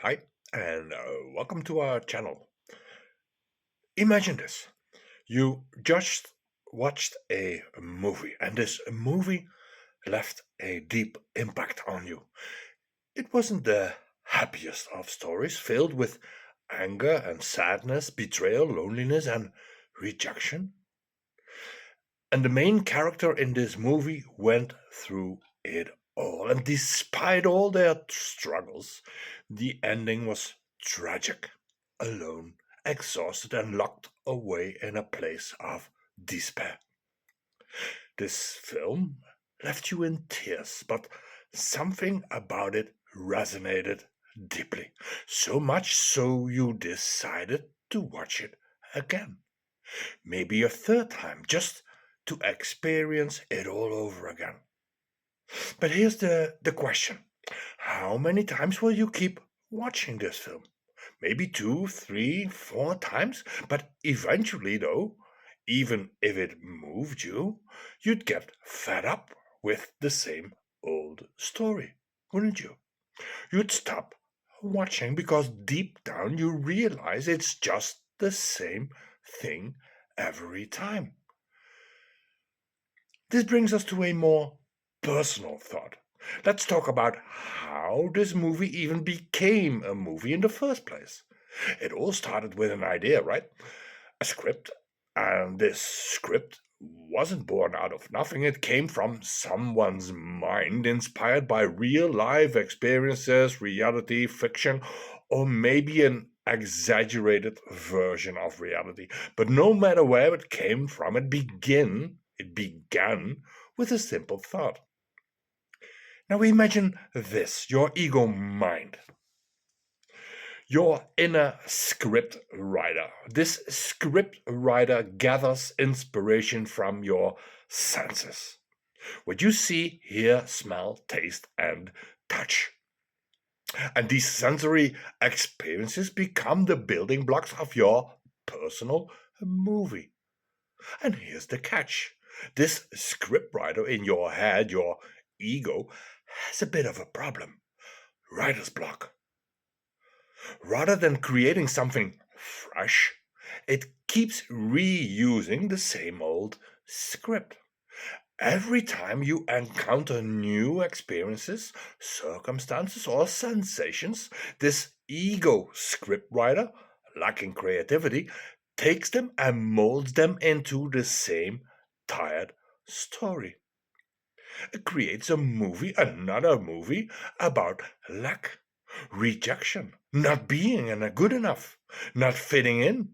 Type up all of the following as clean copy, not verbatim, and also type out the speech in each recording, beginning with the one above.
Hi, and welcome to our channel. Imagine this. You just watched a movie, and this movie left a deep impact on you. It wasn't the happiest of stories, filled with anger and sadness, betrayal, loneliness, and rejection. And the main character in this movie went through it all. And despite all their struggles, the ending was tragic. Alone, exhausted, and locked away in a place of despair. This film left you in tears, but something about it resonated deeply. So much so you decided to watch it again. Maybe a third time, just to experience it all over again. But here's the question. How many times will you keep watching this film? Maybe two, three, four times? But eventually, though, even if it moved you, you'd get fed up with the same old story, wouldn't you? You'd stop watching because deep down you realize it's just the same thing every time. This brings us to a more personal thought. Let's talk about how this movie even became a movie in the first place. It all started with an idea, right? A script. And this script wasn't born out of nothing. It came from someone's mind, inspired by real life experiences, reality, fiction, or maybe an exaggerated version of reality. But no matter where it came from, it began with a simple thought. Now imagine this, your ego mind, your inner script writer. This script writer gathers inspiration from your senses. What you see, hear, smell, taste, and touch. And these sensory experiences become the building blocks of your personal movie. And here's the catch. This scriptwriter in your head, your ego, has a bit of a problem. Writer's block. Rather than creating something fresh, it keeps reusing the same old script. Every time you encounter new experiences, circumstances, or sensations, this ego scriptwriter, lacking creativity, takes them and molds them into the same tired story. It creates a movie, another movie, about lack, rejection, not being good enough, not fitting in,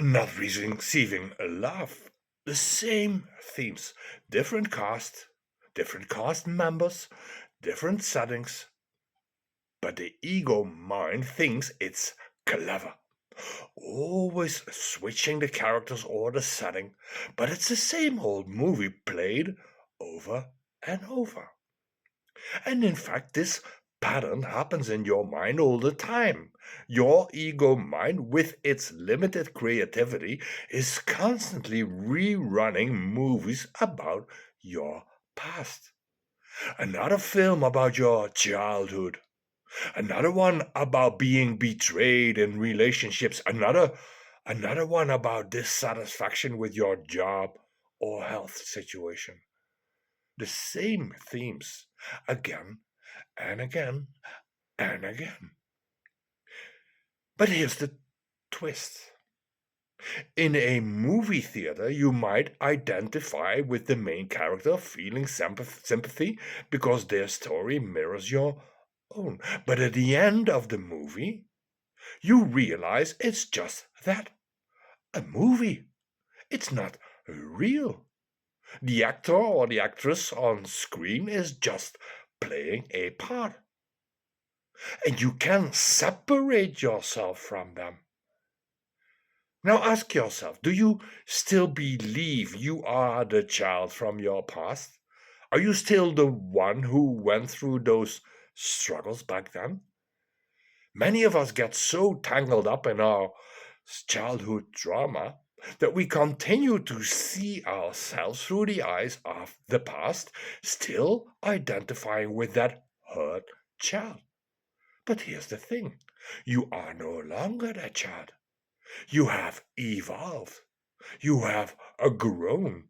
not receiving a love. The same themes, different cast members, different settings, but the ego mind thinks it's clever. Always switching the characters or the setting, but it's the same old movie played over and over. And in fact, this pattern happens in your mind all the time. Your ego mind, with its limited creativity, is constantly rerunning movies about your past. Another film about your childhood. Another one about being betrayed in relationships. Another one about dissatisfaction with your job or health situation. The same themes again and again and again. But here's the twist. In a movie theater, you might identify with the main character, feeling sympathy because their story mirrors your own. But at the end of the movie, you realize it's just that, a movie. It's not real. The actor or the actress on screen is just playing a part. And you can separate yourself from them. Now ask yourself, do you still believe you are the child from your past? Are you still the one who went through those struggles back then? Many of us get so tangled up in our childhood trauma that we continue to see ourselves through the eyes of the past, still identifying with that hurt child. But here's the thing. You are no longer that child. You have evolved. You have grown.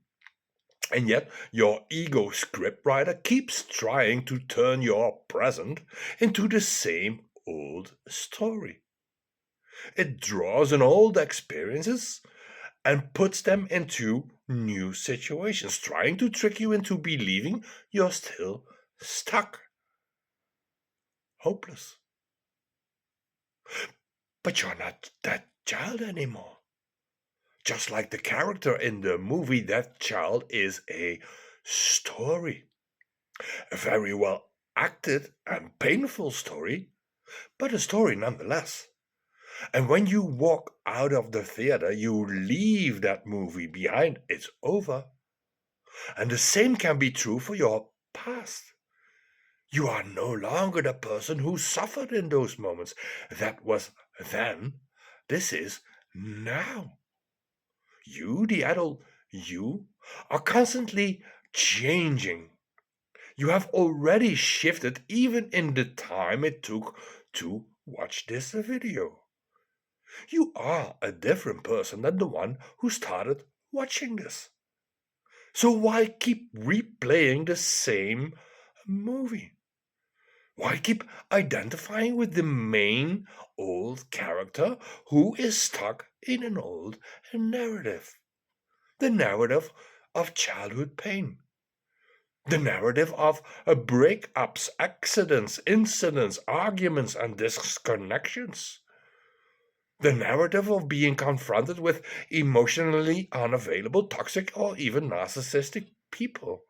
And yet your ego scriptwriter keeps trying to turn your present into the same old story. It draws on old experiences and puts them into new situations, trying to trick you into believing you're still stuck, hopeless. But you're not that child anymore. Just like the character in the movie, that child is a story. A very well acted and painful story, but a story nonetheless. And when you walk out of the theater, you leave that movie behind. It's over. And the same can be true for your past. You are no longer the person who suffered in those moments. That was then. This is now. You, the adult you, are constantly changing. You have already shifted even in the time it took to watch this video. You are a different person than the one who started watching this. So why keep replaying the same movie? Why keep identifying with the main old character who is stuck in an old narrative? The narrative of childhood pain. The narrative of breakups, accidents, incidents, arguments, and disconnections. The narrative of being confronted with emotionally unavailable, toxic, or even narcissistic people.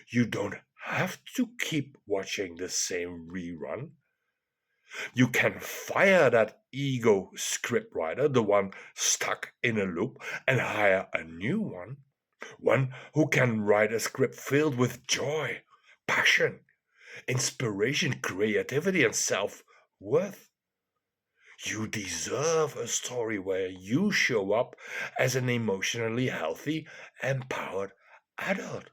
You don't have to keep watching the same rerun. You can fire that ego scriptwriter, the one stuck in a loop, and hire a new one who can write a script filled with joy, passion, inspiration, creativity, and self-worth. You deserve a story where you show up as an emotionally healthy, empowered adult.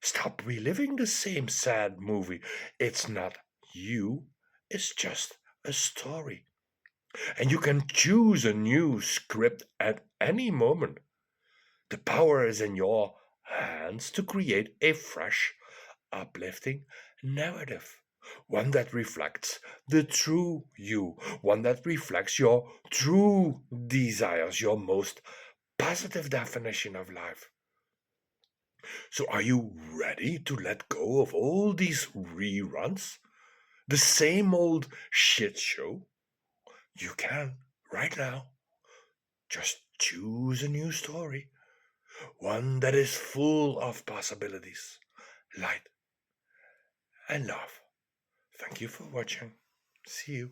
Stop reliving the same sad movie. It's not you, it's just a story. And you can choose a new script at any moment. The power is in your hands to create a fresh, uplifting narrative. One that reflects the true you, one that reflects your true desires, your most positive definition of life. So, are you ready to let go of all these reruns? The same old shit show? You can right now. Just choose a new story, one that is full of possibilities, light, and love. Thank you for watching. See you.